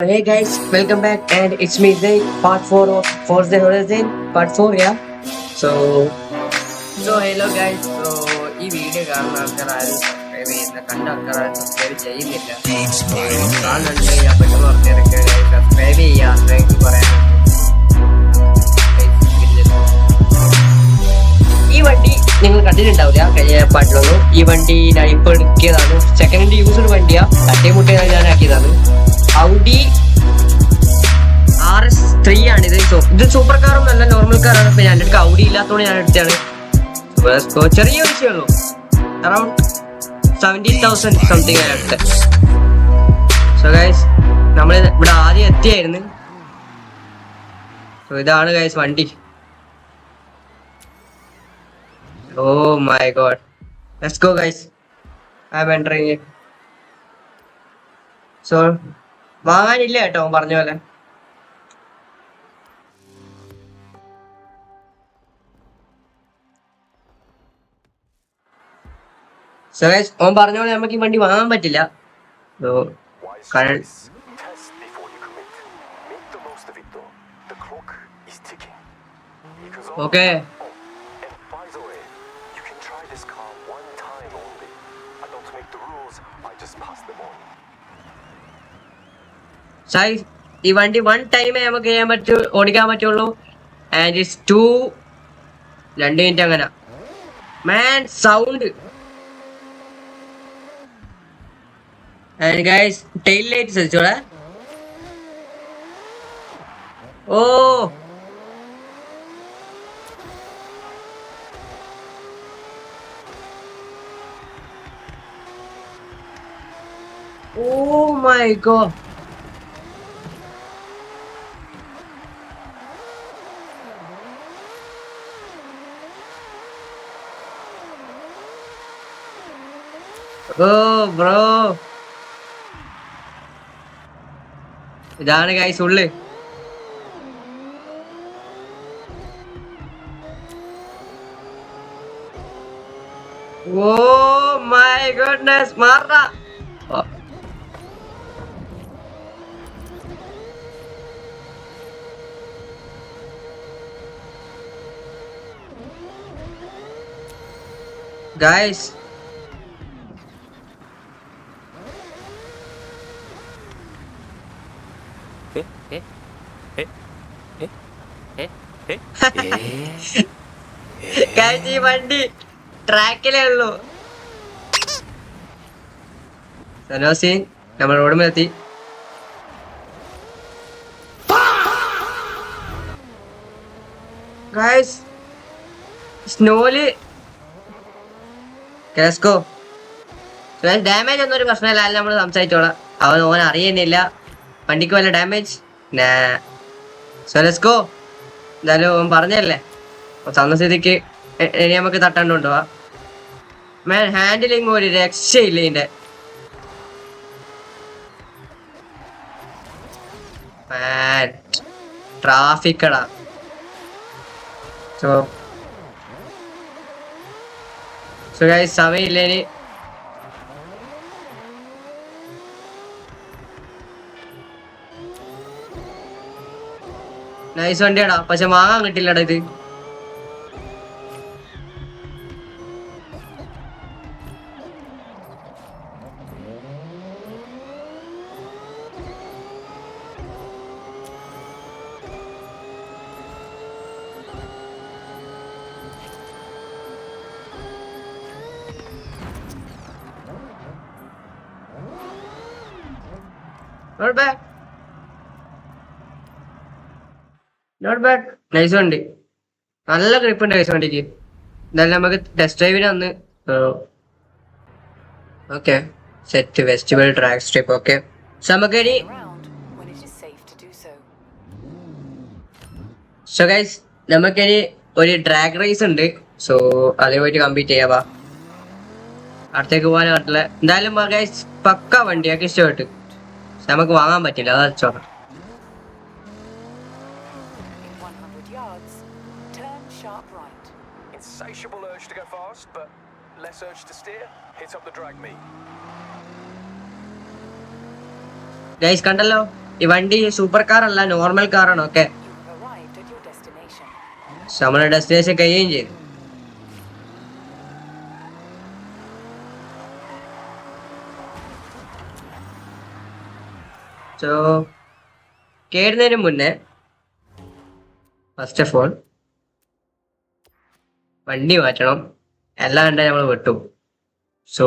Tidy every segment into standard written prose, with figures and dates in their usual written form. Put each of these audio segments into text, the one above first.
Hey guys, welcome back and it's me Zay, part 4 of Forza Horizon, part 4 yeah. So hello guys, ഈ video കാണുന്ന ആൾക്കാർ ആരും subscribe ചെയ്യുന്ന കണ്ട ആൾക്കാർ ആരും സബ്സ്ക്രൈബ് ചെയ്യുന്നില്ല. കാണുന്നുണ്ട് അപ്പോൾ പറഞ്ഞിടയ്ക്ക് സബ്സ്ക്രൈബ് ചെയ്യാമെന്ന് എനിക്ക് പറയാൻ. ഈ വണ്ടി നിങ്ങൾ കണ്ടിട്ടുണ്ടാവില്ല കഴിഞ്ഞ പാട്ടിലൊന്നും. ഈ വണ്ടി ഞാൻ ഇപ്പോൾ എടുക്കിയതാണ്, സെക്കൻഡ് ഹാൻഡ് യൂസ്ഡ് വണ്ടിയാ, തട്ടിമുട്ടിയാണ് ഞാൻ ആക്കിയതാണ്. ഔഡി RS3 ആണിത്. ഇത് സൂപ്പർ കാറും നല്ല നോർമൽ കാറാണ്. ഇപ്പൊ ഞാൻ എടുക്കുക ഔഡി ഇല്ലാത്തതുകൊണ്ട് ഞാൻ എടുത്താണ്. ചെറിയ വിഷയമുള്ളൂ, അറൌണ്ട് 70,000 സംതിങ് ആണ് എടുത്തത്. സോ ഗൈസ് നമ്മൾ ഇവിടെ ആദ്യം എത്തിയായിരുന്നു. ഇതാണ് ഗൈസ് വണ്ടി. Oh my god, let's go guys. I'm entering it. So വാങ്ങാനില്ല കേട്ടോ പറഞ്ഞ പോലെ. So guys ഓൻ പറഞ്ഞ പോലെ നമുക്ക് ഈ വണ്ടി വാങ്ങാൻ പറ്റില്ല. ഓക്കെ ഈ വണ്ടി വൺ ടൈമേ നമുക്ക് ചെയ്യാൻ ഓടിക്കാൻ പറ്റുള്ളൂ. ആൻഡ് ഇറ്റ്സ് 2 മിനിറ്റ് അങ്ങനെ. Man sound. And guys tail light ശ്രദ്ധിച്ചോളെ. Oh oh my god. Oh bro, ഇതാണ് ഗൈസ് ഉള്ളു. Oh my goodness, മാറാ. ഗൈസ് ഈ വണ്ടി ട്രാക്കിലേ ഉള്ളൂ. സനോസി നമ്മൾ റോഡുമെത്തി. ഗൈസ് സ്നോയില് കേസ്കോ ഡാമേജ് ഒന്നും ഒരു പ്രശ്നമില്ല, അല്ല നമ്മൾ സംസാരിച്ചോളാം. ഓൻ അറിയുന്നില്ല വണ്ടിക്ക് വല്ല ഡാമേജ്. സോ എന്തായാലും ഓൻ പറഞ്ഞല്ലേ, തന്ന സ്ഥിതിക്ക് ഇനി നമുക്ക് തട്ടാണ്ട് കൊണ്ടുപോവാ. മാൻ ഹാൻഡിലിങ് ഒരു രക്ഷയില്ല ഇതിന്റെ. ട്രാഫിക്കടാ. സോ ഗൈസ് സമയമില്ലേനി. നൈസ് വണ്ടിയാടാ, പക്ഷെ വാങ്ങാൻ കിട്ടില്ലടാ ഇത്. നോട്ട് ബാഡ് നൈസ് വണ്ടി, നല്ല ഗ്രിപ്പ് ഉണ്ട് നൈസ് വണ്ടിക്ക്. എന്തായാലും നമുക്ക് ടെസ്റ്റ് ഡ്രൈവിന് വന്ന്. Okay set vestibule track strip. Okay നമുക്കിനി സോ ഗൈസ് നമുക്കിനി ഒരു ഡ്രാഗ് റേസ് ഉണ്ട്. സോ അതേ പോയിട്ട് കംപ്ലീറ്റ് ചെയ്യാവാ. അടുത്തേക്ക് പോകാൻ പറ്റില്ല. എന്തായാലും ഗൈസ് പക്ക വണ്ടിയൊക്കെ ഇഷ്ടപ്പെട്ടു. നമുക്ക് വാങ്ങാൻ പറ്റില്ല, അതാ ചോദിച്ചോളാം. Insatiable urge to go fast, but less urge to steer. Hit up the drag me. Guys കണ്ടല്ലോ, ഈ വണ്ടി സൂപ്പർ കാർ അല്ല, നോർമൽ കാറാണ്. ഓക്കെ, നമ്മളെ ഡെസ്റ്റിനേഷൻ കഴിയുകയും ചെയ്തു. സോ കേറുന്നതിന് മുന്നേ ഫസ്റ്റ് ഓഫ് ഓൾ വണ്ടി മാറ്റണം, അല്ലാണ്ട് നമ്മൾ വിട്ടു. സോ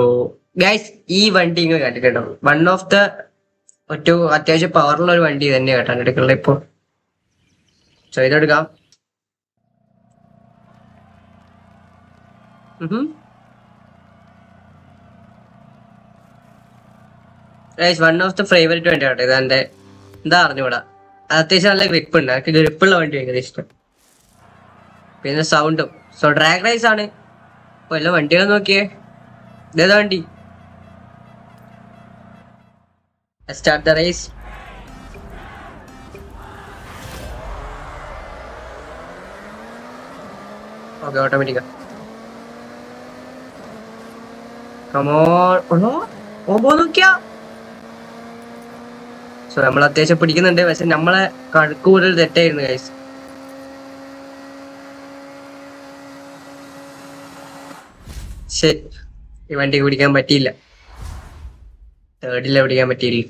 ഗൈസ്, ഈ വണ്ടി ഇങ്ങനെ കണ്ടിട്ടുണ്ടോ? വൺ ഓഫ് ദ അത്യാവശ്യം പവറുള്ള ഒരു വണ്ടി തന്നെ കേട്ടാണ് എടുക്കുള്ളത് ഇപ്പൊ. സോ ഇതെടുക്കാം. വൺ ഓഫ് ദ ഫേവറേറ്റ് വണ്ടി കേട്ടോ ഇത്. എന്റെ എന്താ അറിഞ്ഞൂടാ, അത്യാവശ്യം നല്ല ഗ്രിപ്പ് ഉണ്ട്. എനിക്ക് ഗ്രിപ്പുള്ള വണ്ടി ഭയങ്കര ഇഷ്ടം. പിന്നെ സൗണ്ടും. സോ ഡ്രാഗ് റൈസ് ആണ്. അപ്പൊ എല്ലാ വണ്ടികൾ നോക്കിയേ, ഇതേതാ വണ്ടി? Start the race. ഓക്കെ, ഓട്ടോമാറ്റിക്കാ. നോക്കിയാ. സോ നമ്മൾ അത്യാവശ്യം പിടിക്കുന്നുണ്ട്, പക്ഷെ നമ്മളെ കണക്ക് കൂടുതൽ തെറ്റായിരുന്നു ഗൈസ്. ശരി, ഈ വണ്ടി പിടിക്കാൻ പറ്റിയില്ല. തേർഡിലെ പിടിക്കാൻ പറ്റിയില്ല.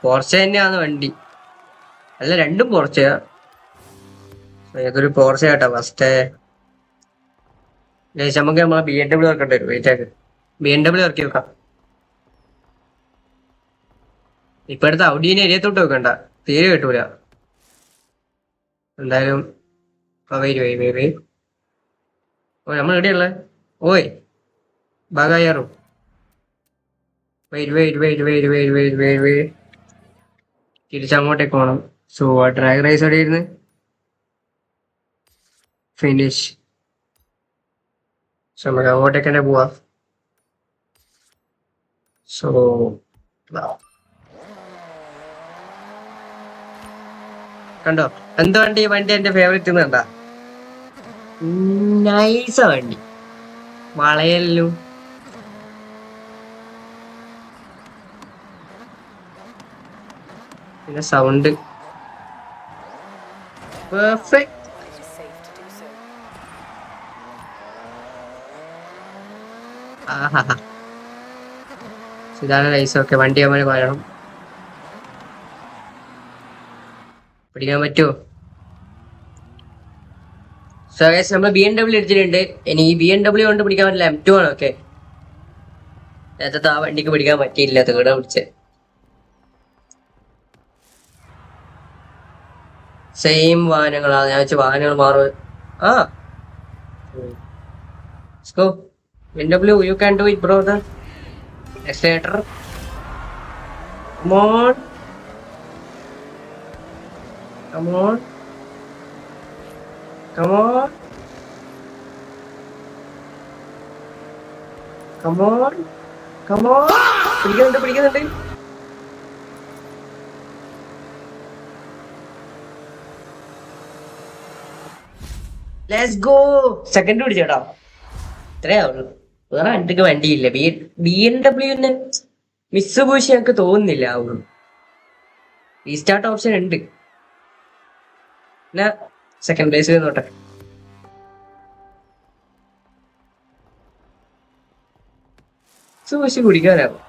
പോർച്ച തന്നെയാണ് വണ്ടി. അല്ല, രണ്ടും പോർച്ചയാ. ഏതൊരു പോർച്ച കേട്ടോ ഫസ്റ്റ്. നമുക്ക് നമ്മളെ BMW ഇറക്കേണ്ടി വരും. വെയിറ്റ് BMW ഇറക്കി വെക്കാം. ഇപ്പൊ അടുത്ത് ഔഡീനെ എരിയത്തോട്ട് വെക്കണ്ട, തീരെ കിട്ടൂല. എന്തായാലും ഓ നമ്മൾ എവിടെയുള്ള? ഓയ് ബാഗായാറു. തിരിച്ചങ്ങോട്ടേക്ക് പോകണം. സോ ഡ്രാഗ് റൈസ് എവിടെ ഇരുന്ന് ഫിനിഷ്. സോ നമുക്ക് അങ്ങോട്ടേക്ക് തന്നെ പോവാം. സോ കണ്ടോ എന്താ വണ്ടി? വണ്ടി എന്റെ ഫേവറേറ്റ് കണ്ടാ, നൈസ വണ്ടി. വളയല്ലോ. പിന്നെ സൗണ്ട് പെർഫെക്റ്റ്. ഇതാണ് നൈസ്. ഓക്കെ, വണ്ടി നമ്മൾ പറയണം. പിടിക്കാൻ പറ്റുമോ? സോ ഗൈസ്, നമ്മൾ BMW എടുത്തിട്ടുണ്ട്. ഇനി ഈ BMW കൊണ്ട് പിടിക്കാൻ പറ്റില്ല, M2 ആണ്. ഓക്കെ, നേരത്തെ ആ വണ്ടിക്ക് പിടിക്കാൻ പറ്റിയില്ല, തേടാ പിടിച്ചേ. സെയിം വാഹനങ്ങളാണ്. ഞാൻ വെച്ച വാഹനങ്ങൾ മാറും. BMW, you can do it, brother. Accelerator. Come on. Come on. Come on. Come on. Come on. പിടിക്കുന്നുണ്ട്. Let's go. സെക്കൻഡ് പിടിച്ചേട്ടോ. ഇത്രേ ആവുള്ളൂ. വേറെ വണ്ടിക്ക് വണ്ടിയില്ല. BMW മിസ്സുബൂഷി എനിക്ക് തോന്നുന്നില്ല ആവുള്ളൂ. റീസ്റ്റാർട്ട് ഓപ്ഷൻ ഉണ്ട്. പിന്നെ സെക്കൻഡ് പ്ലേസ് നോട്ടെ. മിസ്സുബൂഷി കുടിക്കാനാവും.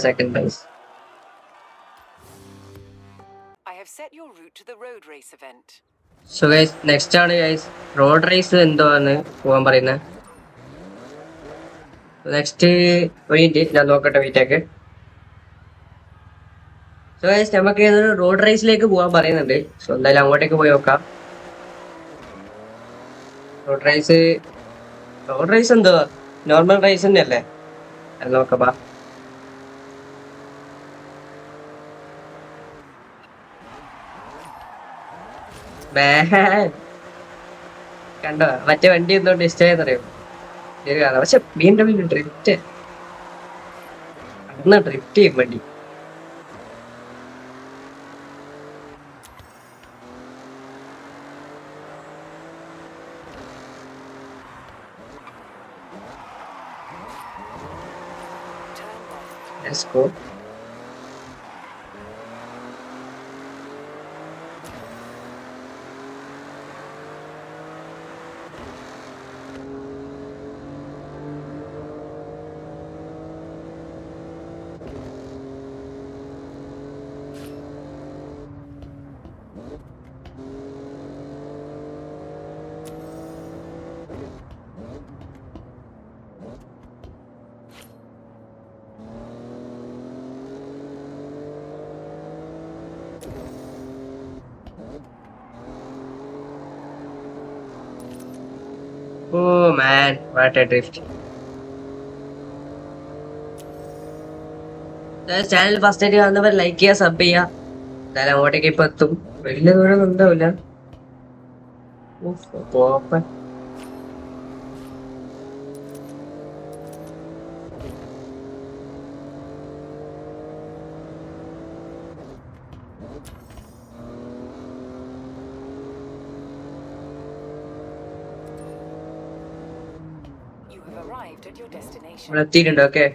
Second place. So guys, next ആണ് ഗൈസ് റോഡ് റേസ്. എന്തോന്ന് പോകാൻ പറയുന്നത്? നെക്സ്റ്റ് മിനിറ്റ് ഞാൻ നോക്കട്ടെ, വീട്ടേക്ക്. സോ ഗൈസ്, നമുക്ക് റോഡ് റേസിലേക്ക് പോകാൻ പറയുന്നുണ്ട്. സോ എന്തായാലും അങ്ങോട്ടേക്ക് പോയി നോക്കാം. റോഡ് റേസ് എന്തോ നോർമൽ റേസ് തന്നെ അല്ലേ? അത് നോക്കാം. കണ്ടോ മറ്റേ വണ്ടി എന്തുകൊണ്ട് ഇഷ്ടമായെന്നറിയോ? പക്ഷെ BMW ഡ്രിഫ്റ്റ് ചെയ്യും വണ്ടി. Let's go. Oh man, what a drift. Channel first ആയിട്ട് കാണുന്നവർ ലൈക്ക് ചെയ്യുക, സബ് ചെയ്യുക. എന്തായാലും അങ്ങോട്ടേക്ക് ഇപ്പൊ എത്തും. വലിയ ദൂരം ഉണ്ടാവില്ല. പോപ്പൻ. You have arrived at your destination. ഇവിടെ എത്തിയിട്ടുണ്ട്. ഓക്കെ,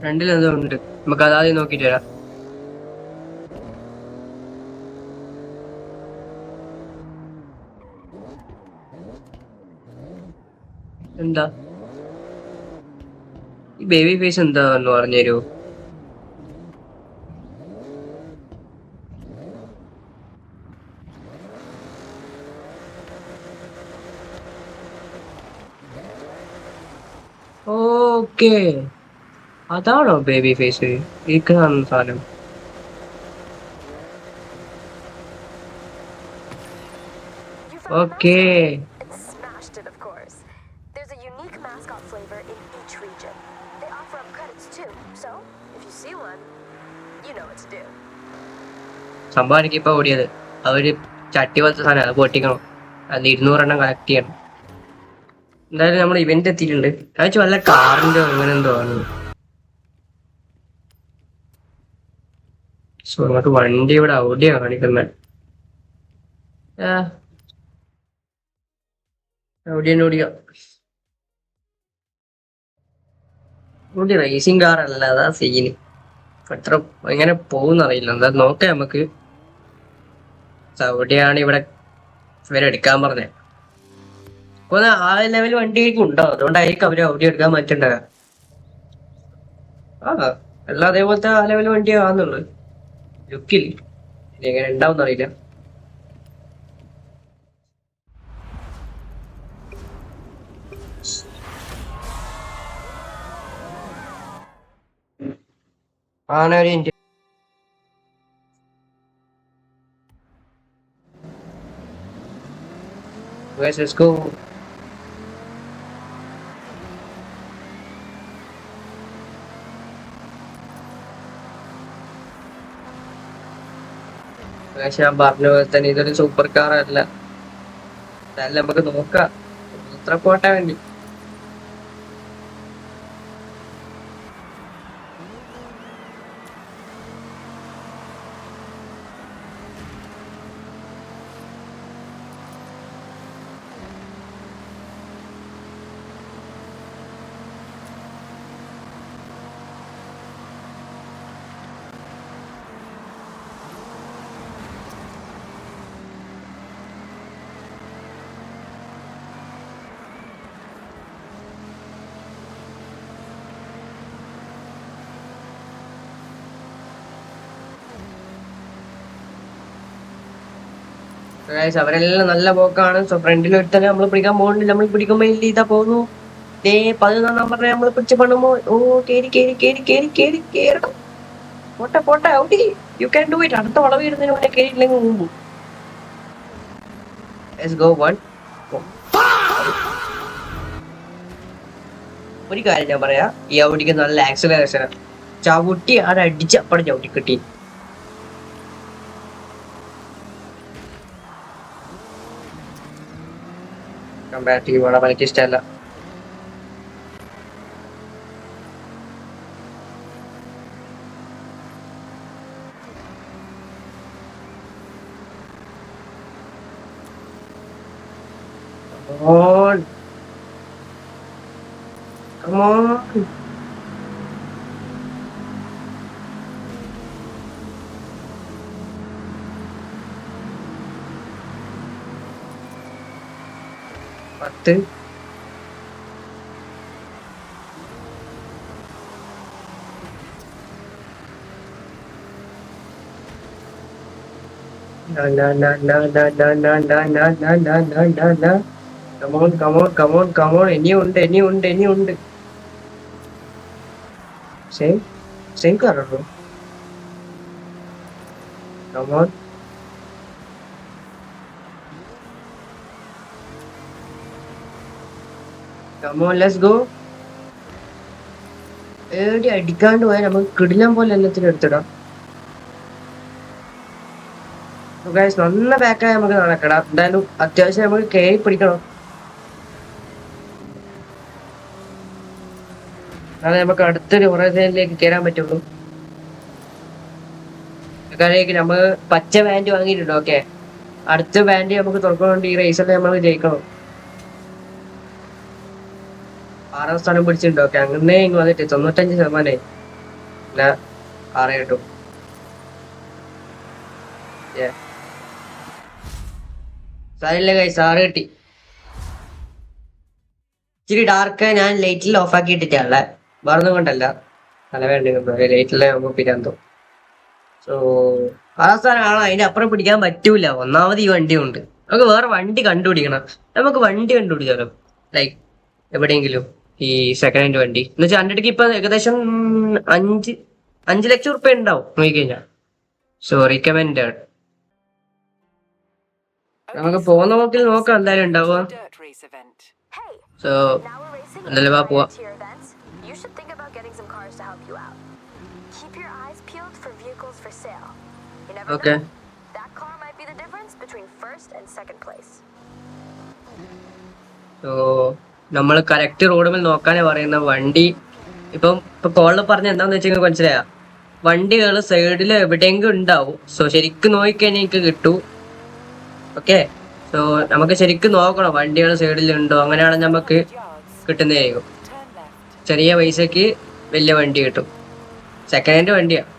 ഫ്രണ്ടിൽ എന്തോ ഉണ്ട്. നമുക്ക് അതാദ്യം നോക്കിട്ട് വരാം. എന്താ ഈ ബേബി ഫേസ് എന്താന്ന് പറഞ്ഞുതരൂ. ഓക്കേ, അതാണോ ബേബി ഫേസ് ഈ കാണുന്ന സാധനം? You found the Okay. mascot and smashed it, of course. There's a unique mascot flavor in each region. They offer up credits too, so if you see one, you know what to do. സംഭവം എനിക്കിപ്പോ ഓടിയത് അവര് ചട്ടി പോലത്തെ സാധനം, അത് പൊട്ടിക്കണം. അത് 200 കളക്ട് ചെയ്യണം. എന്തായാലും നമ്മൾ ഇവന്റ് എത്തിയിട്ടുണ്ട്. കഴിച്ചു വല്ല കാറിന്റെ അങ്ങനെ എന്തോ ആണ്. സോ നമുക്ക് വണ്ടി ഇവിടെ ഔഡിയാ കാണിക്കുന്നത്. ഓടി റേസിംഗ് കാർ അല്ല, അതാ സീന്. എത്ര എങ്ങനെ പോകുന്നറിയില്ല. എന്താ നോക്കാം നമുക്ക്. സൗഡിയാണ് ഇവിടെ ഇവരെടുക്കാൻ പറഞ്ഞത്. അപ്പൊ ആ ലെവൽ വണ്ടിയൊക്കെ ഉണ്ടോ? അതുകൊണ്ടായിരിക്കും അവര് ഔഡി എടുക്കാൻ പറ്റുണ്ടാക. എല്ലാം അതേപോലത്തെ ആ ലെവൽ വണ്ടി ആണെന്നുള്ളു ലുക്കിൽ. ഇനി എങ്ങനെ ഉണ്ടാവും അറിയില്ല. ആണ് ഒരു ഇന്ത്യ. Let's go. പക്ഷെ ഞാൻ പറഞ്ഞ പോലെ തന്നെ ഇതൊരു സൂപ്പർ കാർ അല്ല. എന്തായാലും നമുക്ക് നോക്കാം എത്ര പോട്ടാ വേണ്ടി. Guys, അവരെല്ലാം നല്ല പോക്കാണ്. സോ ഫ്രണ്ടിൽ ഒരുത്തന്നെ നമ്മൾ പിടിക്കാൻ പോകുന്നുണ്ട്. നമ്മൾ പിടിക്കുമ്പോ ഇല്ല ഇതാ പോകുന്നു. 11 നമ്പറിനെ നമ്മൾ പിടിച്ച് പണുമ്പോ ഓ കേറി കേറി കേറി കേറി കേറി കേറണം. പോട്ടെ പോട്ടെ ഔട്ടി, യു ക്യാൻ ഡു ഇറ്റ്. അടുത്ത വളവ് ഇടുന്നതിന് മുന്നേ കേറിയില്ലെങ്കിൽ മുമ്പ്. Let's go one. ഒരു കാര്യം ഞാൻ പറയാ, ഈ ഔട്ടിക്ക് നല്ല ആക്സിലറേഷൻ. ചവിട്ടി അവിടെ അടിച്ച് അപ്പടെ ചവിട്ടി കിട്ടി. കമ്പാരിറ്റീവ് ആണ്, എനിക്ക് ഇഷ്ടമല്ല. കമോൺ. പത്ത്. No, no, no, no, no, no, no, no, no, no, no, no, no, no. Come on, come on, come on, come on. ഇനിയുണ്ട്. Same car, bro. Come on. Come on, let's go. ഏടി അടിക്കാണ്ട് പോയാൽ നമുക്ക് കിടിലം പോലെ എല്ലാത്തിനും എടുത്തിടാം. നല്ല ബാക്കായി നമുക്ക് നടക്കണം. എന്തായാലും അത്യാവശ്യം നമുക്ക് കയറി പിടിക്കണം. അതെ നമുക്ക് അടുത്തൊരു ഹൊറൈസണിലേക്ക് കയറാൻ പറ്റുള്ളൂ. കാരണം നമ്മൾ പച്ച ബാൻഡ് വാങ്ങിയിട്ടുണ്ട്. ഓക്കെ, അടുത്ത ബാൻഡ് നമുക്ക് തുറക്കണോണ്ട് ഈ റേസിൽ നമ്മൾ ജയിക്കണം. 6ാം സ്ഥാനം പിടിച്ചിട്ടുണ്ട്. ഓക്കെ, അങ്ങനെ വന്നിട്ട് 95% പിന്നെ 6 കിട്ടും. സാരില്ല കൈ 6 കിട്ടി. ഇച്ചിരി ഡാർക്ക് ഞാൻ ലൈറ്റിൽ ഓഫ് ആക്കിയിട്ടില്ല, വേറൊന്നും കൊണ്ടല്ല. നല്ല വേണ്ട ലൈറ്റിലെ നമുക്ക് പിരാന്തോ. സോ 6ാം സ്ഥാനമാണ്. അതിന്റെ അപ്പുറം പിടിക്കാൻ പറ്റൂല. ഒന്നാമത് ഈ വണ്ടിയുണ്ട്. നമുക്ക് വേറെ വണ്ടി കണ്ടുപിടിക്കണം. നമുക്ക് വണ്ടി കണ്ടുപിടിച്ചാലോ, ലൈക്ക് എവിടെയെങ്കിലും ഈ സെക്കൻഡ് ഹാൻഡ് വണ്ടി എന്ന് വെച്ചാൽ എൻ്റെ അടുക്ക് ഇപ്പൊ ഏകദേശം 5 ലക്ഷം റുപ്യ ഉണ്ടാവും നോക്കിക്കഴിഞ്ഞാൽ. So recommended. നമുക്ക് പോകുന്ന നോക്കിൽ നോക്കാം എന്തായാലും ഉണ്ടാവുക. സോ എന്തായാലും പോവാ. You should think about getting some cars to help you out. Keep your eyes peeled for vehicles for sale. You never know. That car might be the difference between first and second place. So നമ്മൾ correct റോഡുമിൽ നോക്കാനേ പറയുന്ന വണ്ടി. ഇപ്പൊ കോളിൽ പറഞ്ഞ എന്താന്ന് വെച്ചാൽ മനസ്സിലായ വണ്ടികൾ സൈഡിൽ എവിടെയെങ്കിലും ഉണ്ടാവും. സോ ശരിക്കും നോക്കിക്കഴിഞ്ഞാൽ എനിക്ക് കിട്ടൂ. ഓക്കെ, സോ നമുക്ക് ശരിക്കും നോക്കണം വണ്ടികൾ സൈഡിലുണ്ടോ. അങ്ങനെയാണെങ്കിൽ നമുക്ക് കിട്ടുന്നതായിരിക്കും. ചെറിയ പൈസക്ക് വലിയ വണ്ടി കിട്ടും. സെക്കൻഡ് ഹാൻഡ് വണ്ടിയാണ്.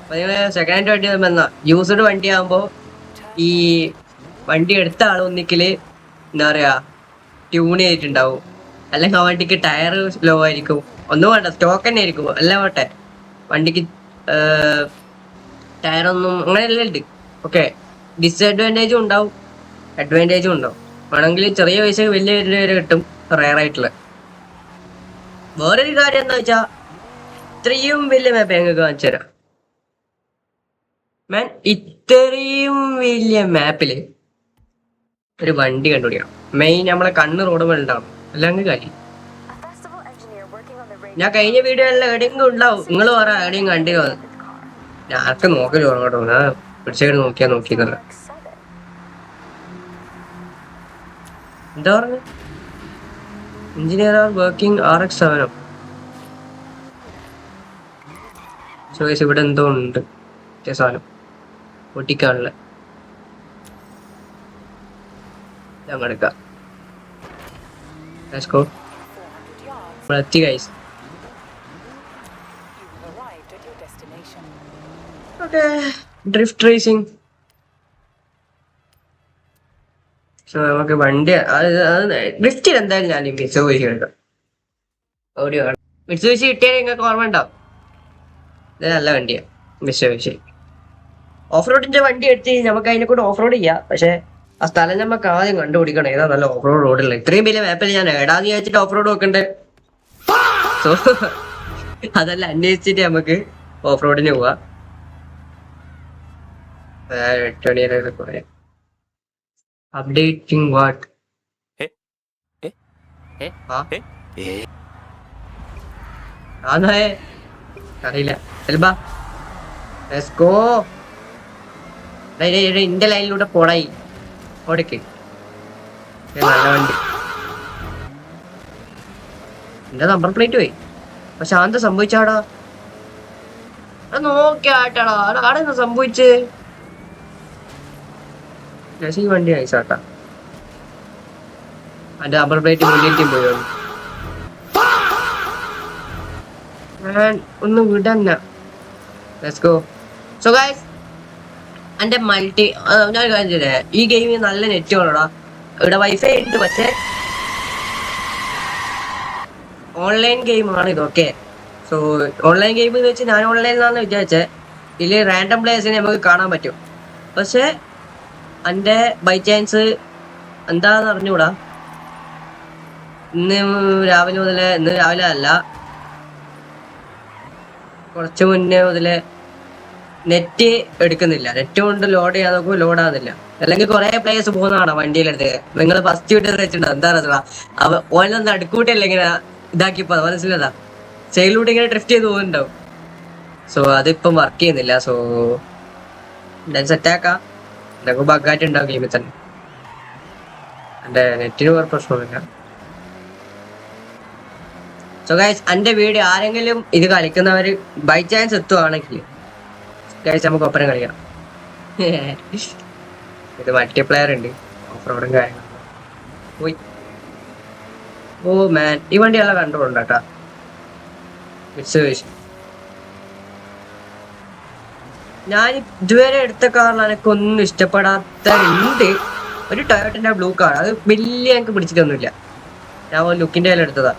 അപ്പൊ നിങ്ങൾ സെക്കൻഡ് ഹാൻഡ് വണ്ടി എന്നാ യൂസ്ഡ് വണ്ടി ആകുമ്പോൾ ഈ വണ്ടി എടുത്ത ആൾ ഒന്നിക്കല് എന്താ പറയാ ട്യൂൺ ചെയ്തിട്ടുണ്ടാവും, അല്ലെങ്കിൽ ആ വണ്ടിക്ക് ടയർ ലോ ആയിരിക്കും. ഒന്നും വേണ്ട, സ്റ്റോക്ക് തന്നെ ആയിരിക്കും. എല്ലാം വേട്ടെ വണ്ടിക്ക് ടയറൊന്നും അങ്ങനെയല്ല ഉണ്ട്. ഓക്കെ, ഡിസ്അഡ്വാൻറ്റേജും ഉണ്ടാവും അഡ്വാൻറ്റേജും ഉണ്ടാവും. വേണമെങ്കിൽ ചെറിയ പൈസ വലിയ വരെ കിട്ടും റയർ ആയിട്ടുള്ള. വേറൊരു കാര്യം എന്താ വെച്ചാ ഇത്രയും വലിയ മാപ്പ് ഞങ്ങൾക്ക് കാണിച്ചു തരാം. മാൻ ഇത്രയും വലിയ മാപ്പില് ഒരു വണ്ടി കണ്ടുപിടിക്കണം. മെയിൻ നമ്മളെ കണ്ണ് റോഡ് മേലെ ഉണ്ടാവും, അല്ലെങ്കിൽ കാര്യം. ഞാൻ കഴിഞ്ഞ വീഡിയോയിൽ എവിടെയെങ്കിലും ഉണ്ടാവും. നിങ്ങൾ പറ എവിടെയും കണ്ടില്ല. ഞാൻ ആർക്ക് നോക്കല് കേട്ടോ, ഞാൻ പിടിച്ചേട് നോക്കിയെന്നല്ല. എന്താ പറഞ്ഞ engineer are working RX-7. Choice ഇവിടെ എന്തോ ഉണ്ട് സാധനം പൊട്ടിക്കാനുള്ള. ഞങ്ങളെടുക്കാം. എത്തി guys. Okay, drift racing. So നമുക്ക് വണ്ടി ഡ്രിഫ്റ്റിൽ എന്തായാലും ഞാൻ മിത്സുബിഷി എടുക്കാം. മിത്സുബിഷി കിട്ടിയാൽ നിങ്ങൾക്ക് ഓർമ്മ ഉണ്ടാവും. ഇത് നല്ല വണ്ടിയാണ് മിത്സുബിഷി. ഓഫ് റോഡിന്റെ വണ്ടി എടുത്ത് നമുക്ക് അതിനെ കൂടെ ഓഫ് റോഡ് ചെയ്യാം. പക്ഷെ ആ സ്ഥലം നമുക്ക് ആദ്യം കണ്ടുപിടിക്കണം ഏതാ നല്ല ഓഫ് റോഡ് റോഡില്ല. ഇത്രയും വലിയ മാപ്പിൽ ഞാൻ ഏടാന്ന് വിചാരിച്ചിട്ട് ഓഫ് റോഡ് നോക്കണ്ടേ. സോ അതെല്ലാം അന്വേഷിച്ചിട്ട് നമുക്ക് ഓഫ് റോഡിന് പോവാം. അപ്ഡേറ്റിംഗ് വാട്ട് അറിയില്ല. ഇന്റെ ലൈനിലൂടെ പോടായി ഓടക്ക്. നല്ല വണ്ടി. എന്റെ നമ്പർ പ്ലേറ്റ് പോയി. പക്ഷെ എന്താ സംഭവിച്ചാടാ? നോക്കിയാട്ടാടാ ആടെ എന്താ സംഭവിച്ചേ? ഈ വണ്ടി നൈസാട്ടാ. അതിന്റെ അപ്പർ പ്ലേറ്റ് മുന്നിൽ പോയോ ഒന്ന് വിടന്ന. Let's go. സോ ഗൈസ് എന്റെ മൾട്ടി ഞാൻ കാര്യം ചെയ്തേ, ഈ ഗെയിമിൽ നല്ല നെറ്റ് വേണോടാ. ഇവിടെ വൈഫൈ ഉണ്ട്, പക്ഷേ ഓൺലൈൻ ഗെയിമാണ് ഇത്. ഓക്കെ, സോ ഓൺലൈൻ ഗെയിം എന്ന് വെച്ചാൽ ഞാൻ ഓൺലൈനിലാണെന്ന് വിചാരിച്ചത്. ഇതിൽ റാൻഡം പ്ലേയേഴ്സിനെ നമുക്ക് കാണാൻ പറ്റും, പക്ഷെ എൻ്റെ ബൈ ചാൻസ് എന്താന്ന് അറിഞ്ഞൂടാ. ഇന്ന് രാവിലെ അല്ല, കുറച്ച് മുന്നേ മുതലേ നെറ്റ് എടുക്കുന്നില്ല. നെറ്റ് കൊണ്ട് ലോഡ് ചെയ്യാൻ നോക്കുമ്പോൾ ലോഡ് ആകുന്നില്ല. അല്ലെങ്കിൽ കുറെ പ്ലേയേഴ്സ് പോകുന്നതാണ് വണ്ടിയിലെടുത്ത്. നിങ്ങൾ ഫസ്റ്റ് വിട്ട് വെച്ചിട്ടുണ്ടോ എന്താ പറയുക, ഓനൊന്ന് അടുക്കൂട്ടിയല്ല ഇങ്ങനെ ഇതാക്കിപ്പോ മനസ്സിലതാ സൈഡിലൂടെ ഇങ്ങനെ ഡ്രിഫ്റ്റ് ചെയ്ത് പോകുന്നുണ്ടാവും. സോ അതിപ്പം വർക്ക് ചെയ്യുന്നില്ല. സോ എന്തായാലും സെറ്റാക്കാം. എന്തൊക്കെ ബഗ്ഗായിട്ട് ഉണ്ടാവും ഗെയിമിൽ തന്നെ. എൻ്റെ നെറ്റിന് വേറെ പ്രശ്നമൊന്നുമില്ല. സോ ഗൈസ് എൻ്റെ വീഡിയോ ആരെങ്കിലും ഇത് കളിക്കുന്നവർ ബൈ ചാൻസ് എത്തുവാണെങ്കിൽ ഗൈസ് നമുക്ക് ഒപ്പരം കളിക്കാം. ഇത് മൾട്ടിപ്ലെയർ ഉണ്ട്, ഓഫ് റോഡും കാര്യങ്ങളും. പോയി ഓ മാൻ, ഈ വണ്ടി എല്ലാം കൺട്രോൾ ഉണ്ട് കേട്ടാ. ഞാൻ ഇതുവരെ എടുത്ത കാറിൽ എനിക്കൊന്നും ഇഷ്ടപ്പെടാത്ത ഉണ്ട്. ഒരു ടൊയോട്ടൻ്റെ ബ്ലൂ കാർ, അത് വലിയ എനിക്ക് പിടിച്ചിട്ടൊന്നുമില്ല. ഞാൻ ലുക്കിൻ്റെ കയ്യിൽ എടുത്തതാ.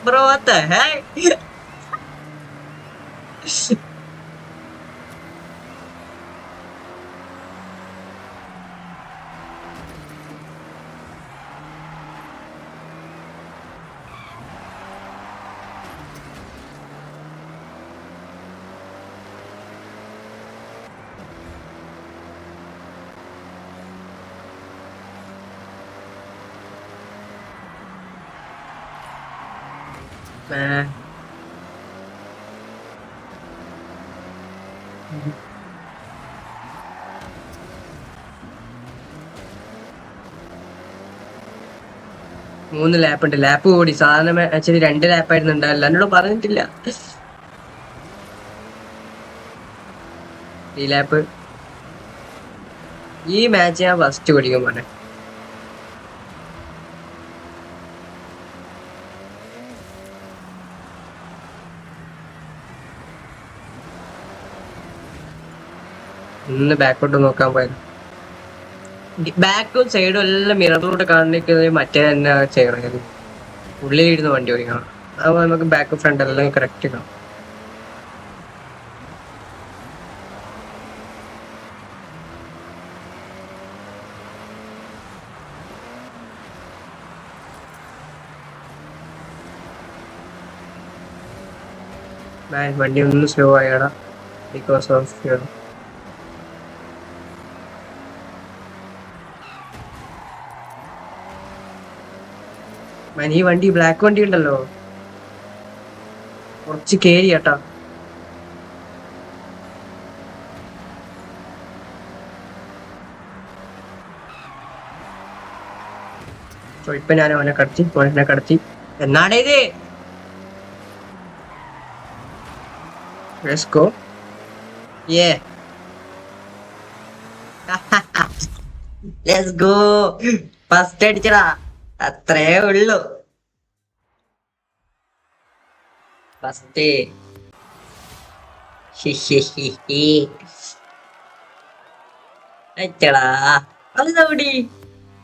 Bro, what the heck? Man. മൂന്ന് ലാപ്പ് ഉണ്ട്. ലാപ്പ് കൂടി സാധാരണ ആക്ച്വലി 2 ലാപ്പായിരുന്നു ഉണ്ടാവില്ല. എന്നോട് പറഞ്ഞിട്ടില്ല. ഈ ലാപ്പ് ഈ മാച്ച് ഞാൻ ഫസ്റ്റ് പിടിക്കും പറഞ്ഞേ. ഇന്ന് ബാക്കോട്ട് നോക്കാൻ പോയത്. ബാക്കും സൈഡും എല്ലാം മിററിലൂടെ കാണിക്കുന്നത് മറ്റേ തന്നെ ചെയ്യണത്. ഉള്ളിലിരുന്ന് വണ്ടി ഓടിക്കണം. അപ്പോൾ നമുക്ക് ബാക്കും ഫ്രണ്ട് എല്ലാം കറക്റ്റ് കാണാം. വണ്ടി ഒന്ന് സ്ലോ ആയടാ ബിക്കോസ് ഓഫ് ഈ വണ്ടി ബ്ലാക്ക് വണ്ടി ഉണ്ടല്ലോ, കുറച്ച് കേരി കേട്ടാ. ഇപ്പൊ ഞാൻ അവനെ കടത്തി എന്നാടേ ഇത്. Let's go. Yeah. Let's go. First അടിച്ചടാ, അത്രേ ഉള്ളു. ഫസ്റ്റ് അടിച്ചടാ. അത് തവിടി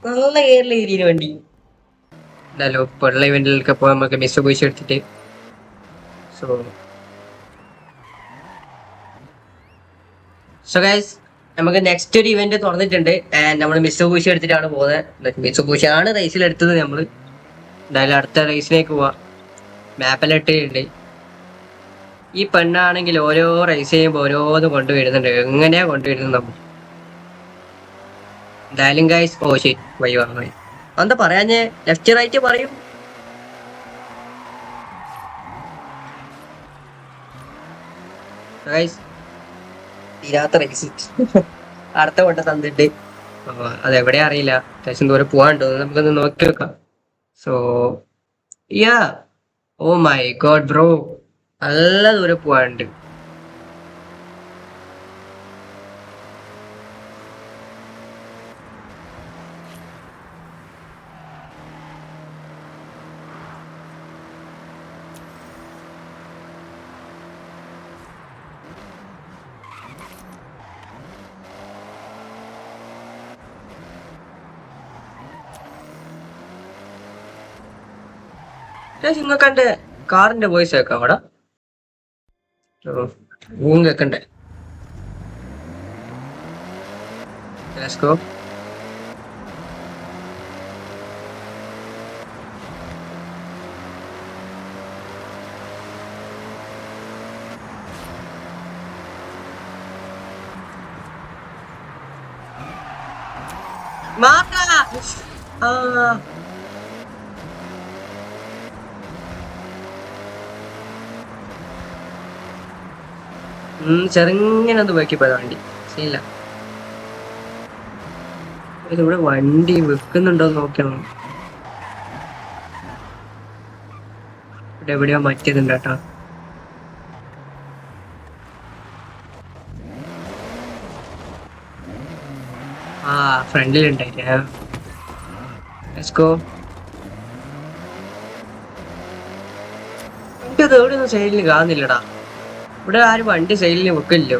നല്ല കേരള ഏരിയ വണ്ടി. എന്തായാലും ഇപ്പോഴുള്ള ഇവന്റിലൊക്കെ പോകാൻ നമുക്ക് മിസ് പോയിച്ച് എടുത്തിട്ട്. സോ ഗൈസ് നമുക്ക് നെക്സ്റ്റ് ഒരു ഇവന്റ് തുറന്നിട്ടുണ്ട്. നമ്മൾ മിസ്സുബൂഷി എടുത്തിട്ടാണ് പോകുന്നത്. മിസ്സുബൂഷിയാണ് റേസിലെടുത്തത് നമ്മൾ. എന്തായാലും അടുത്ത റേസിലേക്ക് പോവാം. മാപ്പെല്ലാം ഇട്ടിട്ടുണ്ട്. ഈ പെണ്ണാണെങ്കിൽ ഓരോ റേസ് ചെയ്യുമ്പോൾ ഓരോന്ന് കൊണ്ടുവരുന്നുണ്ട്. എങ്ങനെയാ കൊണ്ടുവരുന്നത് നമ്മൾ. എന്തായാലും ഗൈസ് ഓ ശരി വൈ പറഞ്ഞു. എന്താ പറയാഞ്ഞേ, ലെഫ്റ്റ് റൈറ്റ് പറയും. ഗൈസ് തീരാത്ത റേസ് അടുത്ത കൊണ്ട തന്നിട്ട് അതെവിടെ അറിയില്ല. അത്യാവശ്യം ദൂരെ പോകാണ്ടോ, നമുക്കൊന്ന് നോക്കി വെക്കാം. So ya, oh my god bro, നല്ല ദൂരെ പോവാനുണ്ട്. നിങ്ങൾക്ക് എന്റെ കാറിന്റെ വോയിസ് കേൾക്കാം അവിടെ? കേക്കണ്ടേ? Let's go. മാറാ. ചെറുങ്ങനെ ഒന്ന് ബാക്കി പോയതാ വണ്ടി. ശരിയില്ല, ഇവിടെ വണ്ടി വെക്കുന്നുണ്ടോ നോക്കണം. ഇവിടെ എവിടെയോ മറ്റേതുണ്ട് കേട്ടോ. ആ ഫ്രണ്ടിലുണ്ടായില്ലേ. എനിക്കത് എവിടെ ഒന്നും സൈഡിൽ കാണുന്നില്ലടാ. ഇവിടെ ആരും വണ്ടി സൈഡിൽ വെക്കില്ലോ.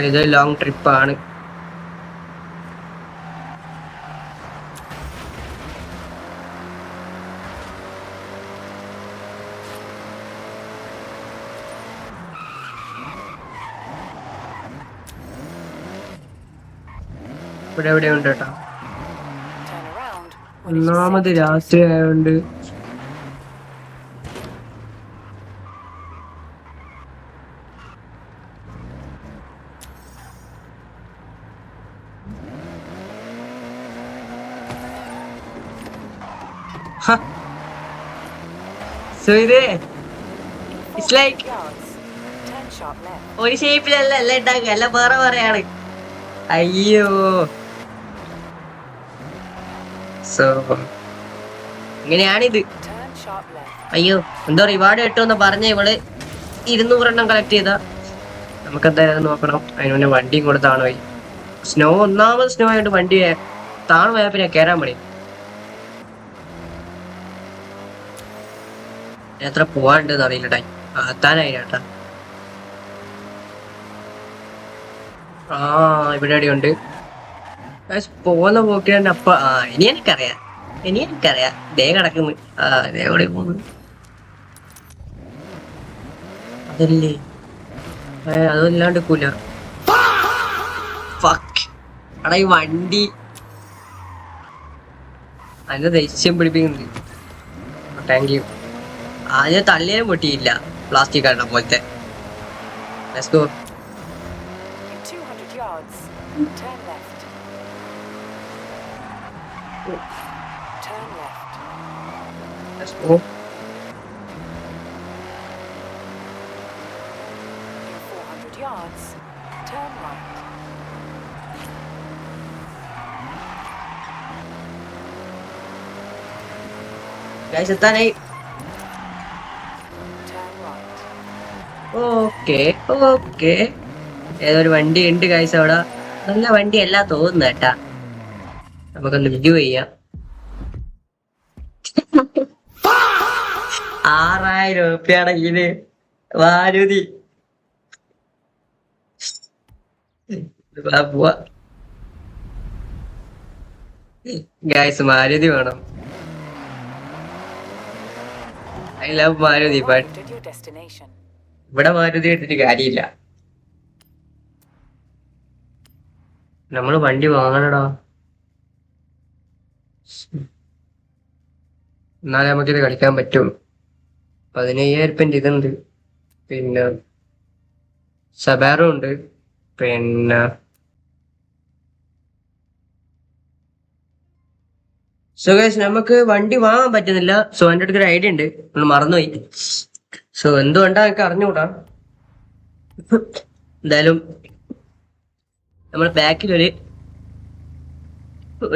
ഇത് ലോങ് ട്രിപ്പാണ്. ഇവിടെ എവിടെയുണ്ട് കേട്ടോ. ഒന്നാമത് രാത്രി ആയതുകൊണ്ട് സോ ഇത് ഇറ്റ്സ് ലൈക്ക് ഒരു ഷേപ്പിലല്ല എല്ലാം ഉണ്ടാക്കുക, എല്ലാം വേറെ വേറെയാണ്. അയ്യോ, സോ ഇങ്ങനെയാണിത്. അയ്യോ, എന്തോ റിവാർഡ് കിട്ടുമെന്ന് പറഞ്ഞ ഇവള് 200 എണ്ണം കളക്ട് ചെയ്താ നമുക്ക് എന്തായാലും നോക്കണം. അതിന് മുന്നേ വണ്ടിയും കൂടെ താണു പോയി. സ്നോ, ഒന്നാമത് സ്നോ ആയിട്ട് വണ്ടി താണു പോയാൽ പിന്നെ കയറാൻ പണി. എത്ര പോവാണ്ടെന്ന് അറിയില്ല. ടൈം എത്താനായി ചേട്ടാ. ആ ഇവിടെ എവിടെയുണ്ട് പോകുന്ന പോക്കിന് തന്നെ. അപ്പ ഇനി എനിക്കറിയാം ദേ കിടക്കുന്നു. ദേ എവിടെ പോകുന്നു അതല്ലേ. അതല്ലാണ്ട് കൂല. അടാ ഈ വണ്ടി അതിന്റെ ദേഷ്യം പിടിപ്പിക്കുന്നുണ്ട്. Thank you. ആദ്യം തള്ളിയാലും പൊട്ടിയില്ല, പ്ലാസ്റ്റിക് ആണ് പോലത്തെ. Let's go. In 200 yards, turn left. Turn left. Let's go. In 400 yards, turn right. Guys, എത്താനായി. ഓക്കെ ഏതൊരു വണ്ടി ഉണ്ട് ഗൈസ് അവിടെ. നല്ല വണ്ടി അല്ല തോന്നുന്നു കേട്ടാ. നമുക്കൊന്ന് വ്യൂ ചെയ്യാം. 6000 രൂപയാണ് ഇത്. മാരുതി പോവാ ഗൈസ്. മാരുതി വേണം. I love Maruti. ബട്ട് ഇവിടെ മാരുതി എടുത്തിട്ട് കാര്യമില്ല. നമ്മള് വണ്ടി വാങ്ങണടാ, എന്നാലേ നമുക്കിത് കളിക്കാൻ പറ്റുള്ളൂ. 15,000 ഇതുണ്ട്, പിന്നെ സബാറും ഉണ്ട്, പിന്നെ സോ ഗൈസ് നമുക്ക് വണ്ടി വാങ്ങാൻ പറ്റുന്നില്ല. സോ എൻ്റെ അടുത്ത് ഒരു ഐഡിയ ഉണ്ട്, നമ്മൾ മറന്നുപോയി. സോ എന്തുകൊണ്ടാ എനിക്ക് അറിഞ്ഞുകൂടാ. എന്തായാലും നമ്മൾ ബാക്കിൽ ഒരു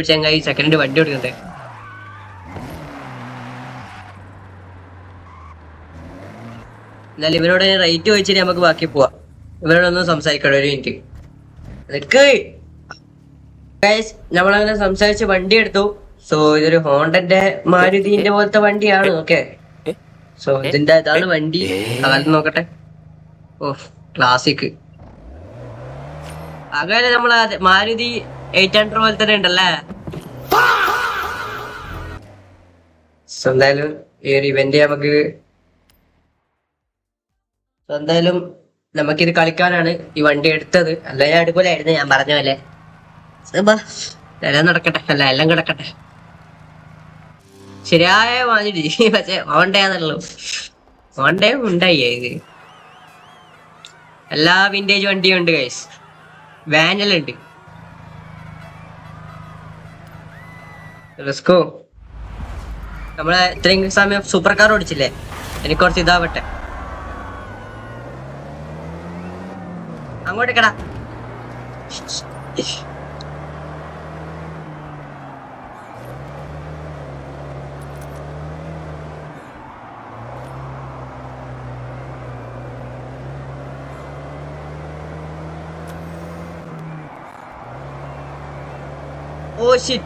ചങ്ങായി സെക്കൻഡ് വണ്ടി ഓടിക്കണ്ടേ. എന്നാലും ഇവനോട് റേറ്റ് ചോദിച്ചിട്ട് നമുക്ക് ബാക്കി പോവാം. ഇവരോടൊന്നും സംസാരിക്കണം, ഒരു മിനിറ്റ് നിക്ക്. നമ്മളങ്ങനെ സംസാരിച്ച് വണ്ടി എടുത്തു. സോ ഇതൊരു ഹോണ്ടന്റെ മാരുതിന്റെ പോലത്തെ വണ്ടിയാണ്. ഓക്കെ, സോ ഇതാണ് വണ്ടി. കാലത്ത് നോക്കട്ടെ. ഓ ക്ലാസിക്. അങ്ങനെ നമ്മളെ മാരുതി 800 പോലെ തന്നെ ഉണ്ടല്ലേ. എന്തായാലും ഈ ഒരു ഇവന്റ് എന്തായാലും നമുക്കിത് കളിക്കാനാണ് ഈ വണ്ടി എടുത്തത്. അല്ല ഞാൻ അടിപൊളിയായിരുന്നു, ഞാൻ പറഞ്ഞ പോലെ. എല്ലാം നടക്കട്ടെ, അല്ല എല്ലാം കിടക്കട്ടെ ശരിയായ മാതിരി. പക്ഷെ ഹോണ്ടയാന്നുള്ളൂ, ഹോണ്ടയും ഉണ്ടായി. ഇത് എല്ലാ വിന്റേജ് വണ്ടിയും ഉണ്ട് ഗൈസ്. വാനലുണ്ട്. റിസ്കോ നമ്മളെ ഇത്രയും സമയം സൂപ്പർ കാർ ഓടിച്ചില്ലേ, എനിക്ക് കുറച്ച് ഇതാവട്ടെ. അങ്ങോട്ട് കടാ. Oh shit.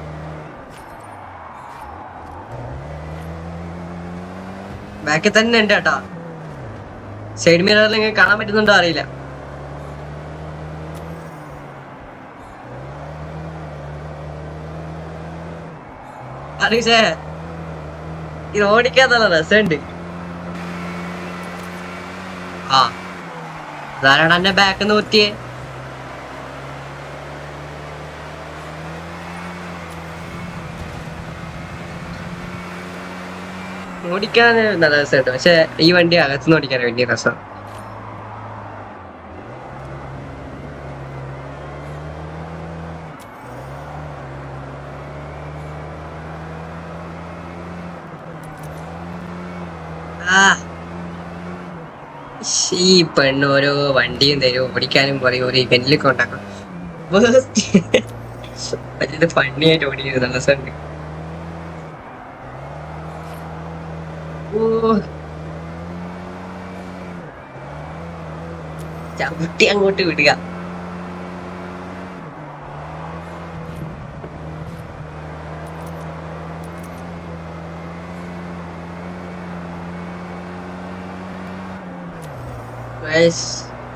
ബാക്കിൽ തന്നെ ഉണ്ട് കേട്ടാ. സൈഡ് മിററിൽ ഇങ്ങനെ കാണാൻ പറ്റുന്നുണ്ടോ അറിയില്ല. അറിയിച്ചേ ഇത് ഓടിക്കാൻ നല്ല രസമുണ്ട്. ആ അതാരാണ് എന്നെ ബാക്ക് നോക്കിയേ. ഓടിക്കാൻ നല്ല രസമുണ്ട്, പക്ഷെ ഈ വണ്ടി അകത്തുനിന്ന് ഓടിക്കാൻ വലിയ രസം. ഈ പെണ്ണ് ഓരോ വണ്ടിയും തരും ഓടിക്കാനും പറയും, ഒരു ഇവന്റിലൊക്കെ ഉണ്ടാക്കും. വലിയ ഫണ്ണിയായിട്ട് ഓടിക്കുന്നത് നല്ല രസമുണ്ട്. ചവിട്ടി അങ്ങോട്ട് വിടുക.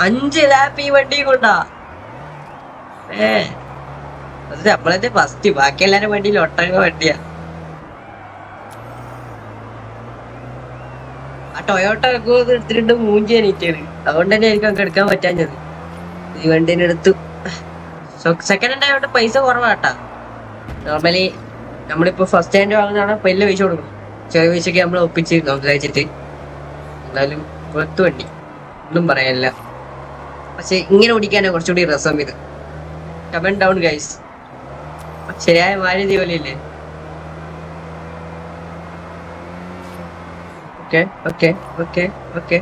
അഞ്ച് ലാപ്പ് ഈ വണ്ടി കൊണ്ടാ. അത് നമ്മളെ ഫസ്റ്റ്, ബാക്കി എല്ലാരും വണ്ടിയിൽ ഒട്ടക വണ്ടിയാ. ആ ടൊയോട്ട എടുത്തിട്ട് മൂഞ്ചി എണീറ്റാണ്, അതുകൊണ്ട് തന്നെ എനിക്ക് നമുക്ക് എടുക്കാൻ പറ്റാഞ്ഞത്. ഈ വണ്ടീനെ എടുത്തു. സെക്കൻഡ് ഹാൻഡ് ആയതുകൊണ്ട് പൈസ കുറവാട്ടാ. നോർമലി നമ്മളിപ്പോ ഫസ്റ്റ് ഹാൻഡ് വാങ്ങുന്നതാണ് വലിയ പൈസ കൊടുക്കണം. ചെറിയ പൈസക്ക് നമ്മൾ ഒപ്പിച്ച് സംസാരിച്ചിട്ട്. എന്നാലും പുറത്തു വണ്ടി ഒന്നും പറയാനില്ല. പക്ഷെ ഇങ്ങനെ ഓടിക്കാനാണ് കുറച്ചുകൂടി രസം. ഇത് കമന്റ് ഡൗൺ ഗൈസ്. ശരിയായ മാരുതി പോലെയല്ലേ. ഓക്കെ ഓക്കെ ഓക്കെ ഓക്കെ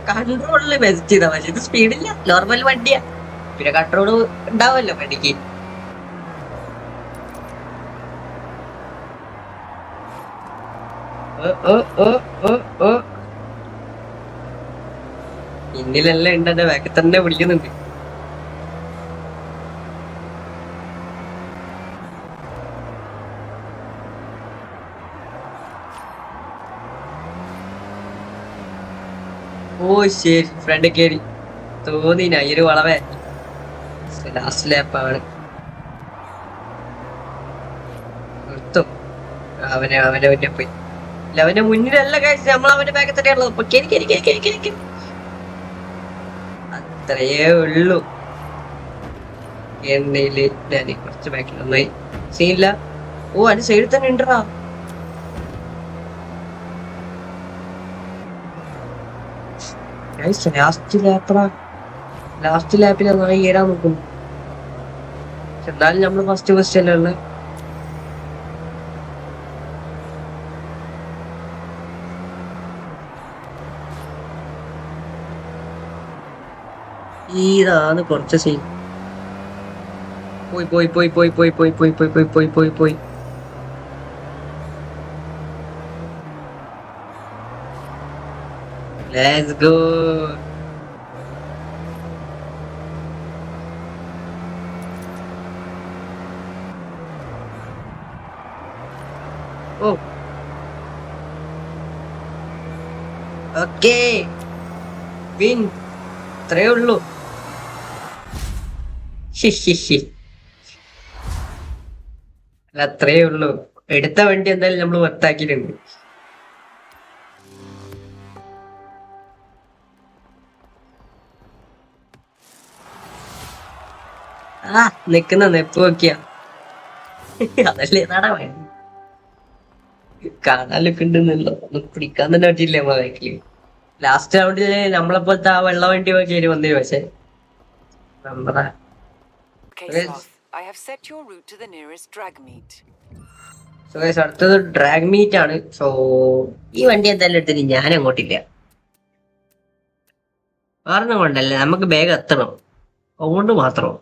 കൺട്രോളില് ബെസ്റ്റ് ചെയ്താ. പക്ഷെ ഇത് സ്പീഡില്ല, നോർമൽ വണ്ടിയാ. പിന്നെ കൺട്രോള് ഉണ്ടാവുമല്ലോ വണ്ടിക്ക്. പിന്നിലെല്ലാം ഉണ്ട്, എന്റെ ബാക്കിൽ തന്നെ പിടിക്കുന്നുണ്ട്. ഓ ശരി, ഫ്രണ്ട് കേറി തോന്നിന ഈ ഒരു വളവേ. ലാസ്റ്റ് ലാപ്പാണ്. നിർത്തും അവനെ മുന്നേ പോയി. ഇല്ല, അവന്റെ മുന്നിലല്ല കഴിച്ച് നമ്മൾ അവന്റെ ബാക്കിൽ തന്നെയാണല്ലോ. അത്രയേ ഉള്ളൂ. എന്നയില് ഞാൻ കുറച്ച് ബാക്കിൽ നന്നായി സീനില്ല. ഓ അതിന്റെ സൈഡിൽ തന്നെ ഉണ്ടറാ. ലാസ്റ്റ് ലാപ്പിൽ നന്നായി ഏറാൻ നോക്കും. എന്നാലും നമ്മള് ഫസ്റ്റ് ക്വസ്റ്റ്യൻ ഉള്ളത്. ഇതാണ് കുറച്ച് സീൻ. പോയി പോയി പോയി പോയി പോയി പോയി പോയി പോയി പോയി പോയി പോയി പോയി Let's go. Oh. Okay. Win. അത്രേ ഉള്ളൂ. അത്രേ ഉള്ളൂ. എടുത്ത വണ്ടി എന്തായാലും നമ്മൾ വർത്താക്കിയിട്ടുണ്ട്. ആ നിക്കുന്ന നെപ്പ് നോക്കിയ അതല്ലേ നാടാ വണ്ടി കാണാനൊക്കെ ഉണ്ടെന്നല്ലോ. ഒന്നും പിടിക്കാൻ തന്നെ പറ്റില്ല ബാക്കില്. ലാസ്റ്റ് റൗണ്ടില് നമ്മളെപ്പോലത്തെ ആ വെള്ള വണ്ടി കയറി വന്നേ. പക്ഷെ നമ്മുടെ I have set your route to the nearest drag meet. അടുത്തത് ഡ്രാഗ് മീറ്റ് ആണ്. സോ ഈ വണ്ടി എന്തായാലും എടുത്തിട്ട് ഞാൻ അങ്ങോട്ടില്ല. കാരണം കൊണ്ടല്ല, നമുക്ക് വേഗം എത്തണം, അതുകൊണ്ട് മാത്രം.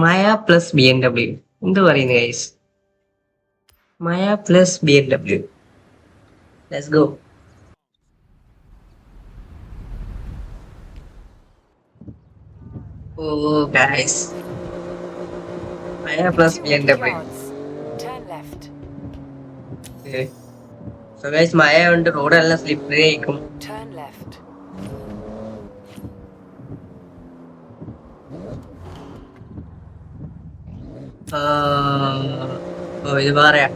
മയ പ്ലസ് BMW എന്ത് പറയുന്നു ഗൈസ്? മയ plus BMW. Let's go. Oh guys, Maya plus 200 BMW. yards. Turn left. Okay. So guys, Maya ഉണ്ട്, റോഡെല്ലാം സ്ലിപ്പറി ആയിരിക്കും. Turn left. ഇത് പറയാ.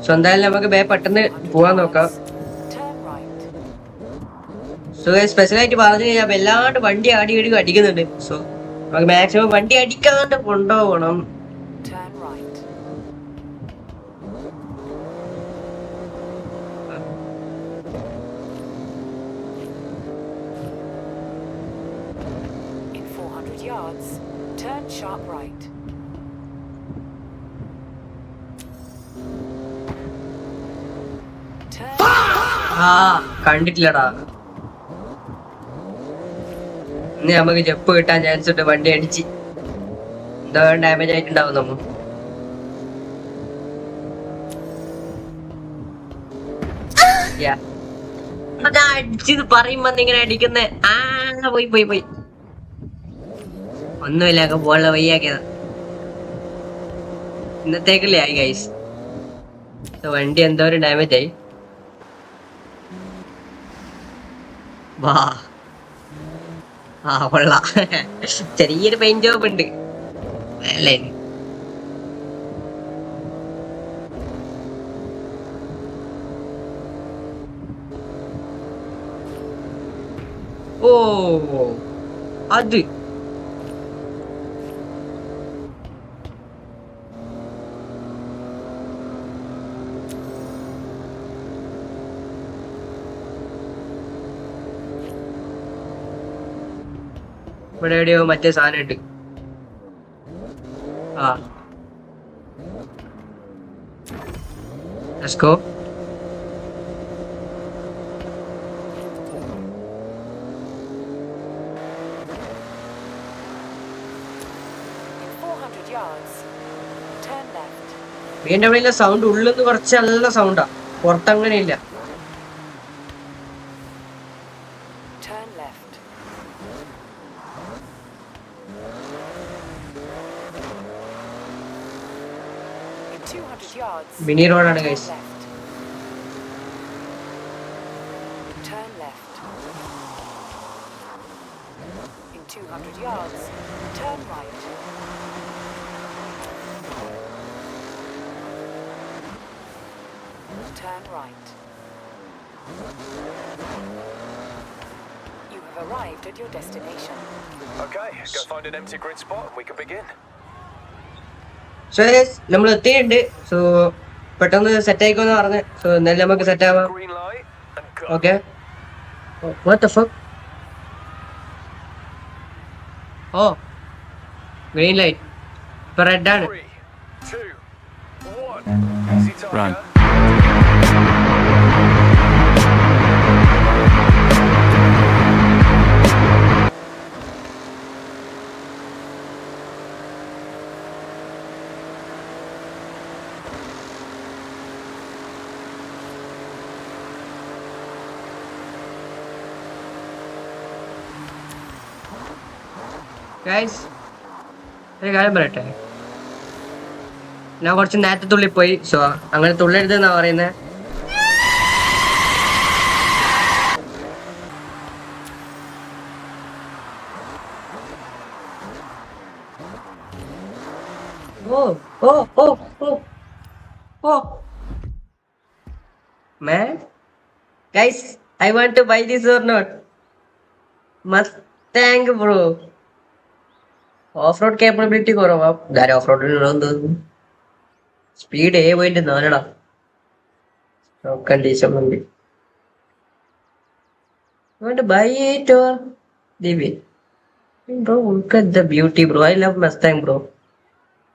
സോ എന്തായാലും നമുക്ക് പെട്ടെന്ന് പോവാൻ നോക്കാം. Turn right. സോ സ്പെഷ്യലായിട്ട് പറഞ്ഞു കഴിഞ്ഞാൽ വല്ലാണ്ട് വണ്ടി അടിക്കുന്നുണ്ട്. സോ നമുക്ക് മാക്സിമം വണ്ടി അടിക്കാണ്ട് കൊണ്ടുപോകണം. Turn right. In 400 yards, turn sharp right. Turn ആ കണ്ടിട്ടില്ലടാ. ഇനി നമുക്ക് ജപ്പ് കിട്ടാൻ ചാൻസ് ഉണ്ട്. വണ്ടി അടിച്ച് എന്താ ഡാമേജ് ആയിട്ടുണ്ടാവും നമ്മ. അടിച്ചത് പറയുമ്പോ ഇങ്ങനെ അടിക്കുന്നേ. പോയി ഒന്നുമില്ല, പോള വയ്യാക്കിയതാ. ഇന്നത്തേക്കല്ലേ ആയി ഗൈസ്. വണ്ടി എന്തോ ഒരു ഡാമേജ് ആയി. വാ കൊള്ളാം. ചെറിയൊരു പെയിന്റ് ജോബ് ഉണ്ട് അല്ലേ? ഓ അത് ഇവിടെ എവിടെയോ മറ്റേ സാധനം ഉണ്ട്. Let's go. in 400 yards. Turn left. BMW sound ഉള്ളിന്ന് കുറച്ച് നല്ല സൗണ്ടാ, പുറത്തങ്ങനെയില്ല. Turn left. In 200 yards. Mini റോഡാണ് Turn guys. left. Turn left. In 200 yards, turn right. Turn right. You have arrived at your destination. Okay, go find an empty grid spot and we can begin. So നമ്മൾ എത്തിയിട്ടുണ്ട്. So പെട്ടെന്ന് set ആയിക്കോന്ന് പറഞ്ഞ്. So എന്നാലും നമുക്ക് set ആവാം. Green light and go. ഓക്കെ. What the fuck? Oh green light. ഇപ്പൊ red ആണ്. 3, 2, 1. Easy target. Run. ഗൈസ് ഒരു കാര്യം പറയട്ടെ, ഞാൻ കുറച്ച് നേരത്തെ തുള്ളിപ്പോയി. സോ അങ്ങനെ തുള്ളരുത് എന്നാ പറയുന്നത്. ഓ ഓ ഓ ഓ ഓ man, guys, I want to buy this or not? Mustang bro. Off-road capability കുറവാ. ഗാരി ഓഫ് റോഡിലുണ്ടോന്ന് തോന്നുന്നു. സ്പീഡ് പോയിട്ട് നാലടാ കണ്ടീഷൻ വണ്ടി. You want to buy it or leave it? Bro, look at the beauty bro. I love Mustang bro.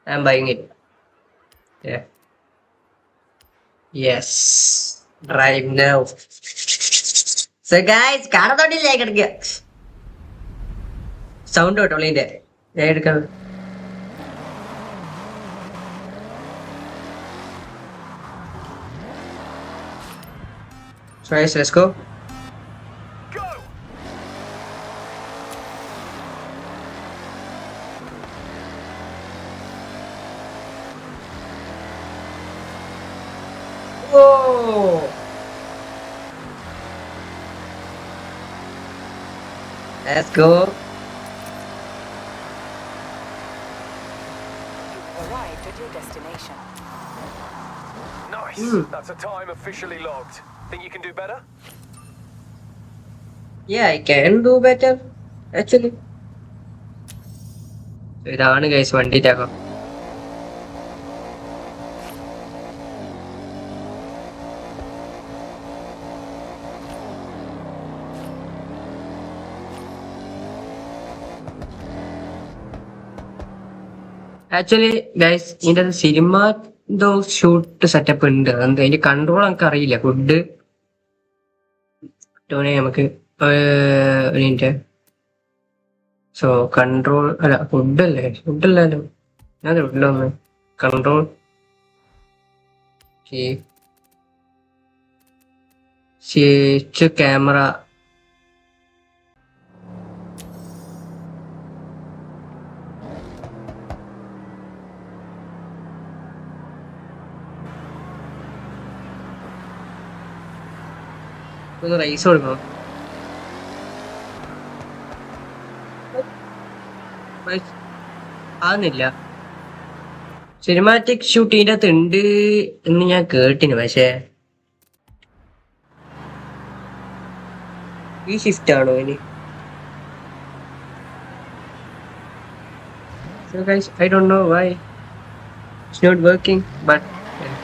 I'm buying it. Yeah. Yes. Drive now. So guys, കാണത്തോട്ടില്ലേ കിടക്കുക sound കേട്ടോ ഇതിന്റെ ഞാൻ എടുക്കാം. So guys, let's go. Go! Whoa! Let's go. You've arrived at your destination. Nice. That's a time officially logged. Think you can do better? Yeah, I can do better actually. ഇതാണ് guys വണ്ടി ടാഗോ. Actually guys ഇതിന്റെ cinema എന്തോ shoot setup ഉണ്ട്. എന്താ അതിന്റെ control നമുക്ക് അറിയില്ല. Food നമുക്ക് ഒരു മിനിറ്റ്. സോ കൺട്രോൾ അല്ല ഫുഡല്ലേ, ഫുഡല്ലാലും ഞാൻ ഫുഡിലൊന്ന് കൺട്രോൾ ക്യാമറ. ഒന്ന് റൈസ് കൊടുക്കണം. ആകുന്നില്ല. സിനിമാറ്റിക് ഷൂട്ട് ഇതിൻ്റെ അകത്ത് ഉണ്ട് എന്ന് ഞാൻ കേട്ടിന്. പക്ഷേ ഈ ഷിഫ്റ്റ് ആണോ ഇനി? So guys, I don't know why it's not working, but yeah.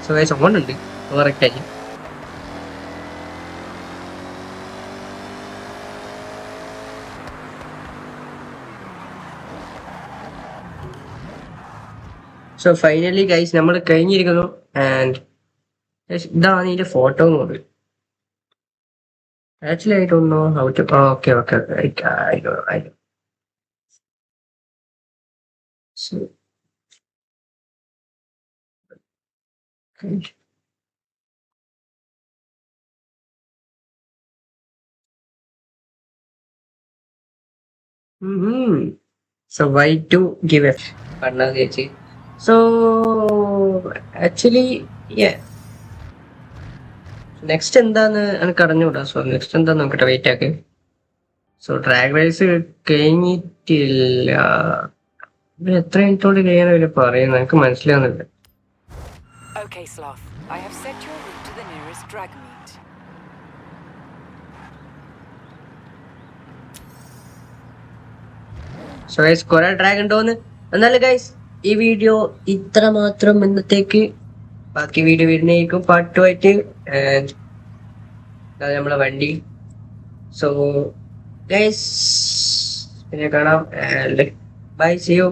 So guys, on ഉണ്ട് correct ആയി. സോ ഫൈനലി ഗൈസ് നമ്മൾ കഴിഞ്ഞിരിക്കുന്നു. ആൻഡ് ഇതാണ് ഇതിന്റെ photo mode. Actually I don't know how to. Okay okay I know. So so why to give a പറഞ്ഞ ചേച്ചി. So actually next എന്താന്ന് എനിക്ക് അറിഞ്ഞൂടാ. സോ നെക്സ്റ്റ് എന്താന്ന് നോക്കട്ടെ, വെയിറ്റ് ആക്ക്. സോ ഡ്രാഗ് റേസ് കഴിഞ്ഞിട്ടില്ല. എത്ര മിനിറ്റോട് കഴിയാനവര് പറയുന്നത് എനിക്ക് മനസ്സിലാവുന്നില്ല. Okay, Sloth. I have set your route to the nearest drag meet. So guys കുറെ ഡ്രാഗ് ഉണ്ടോന്ന്. എന്നാലും ഗൈസ് ഈ വീഡിയോ ഇത്ര മാത്രം ഇന്നത്തേക്ക്. ബാക്കി വീഡിയോ വരുന്നേക്കും പാട്ടുമായിട്ട്. അത് നമ്മളെ വണ്ടി. സോ ഗൈസ് പിന്നെ കാണാം. Bye, see U.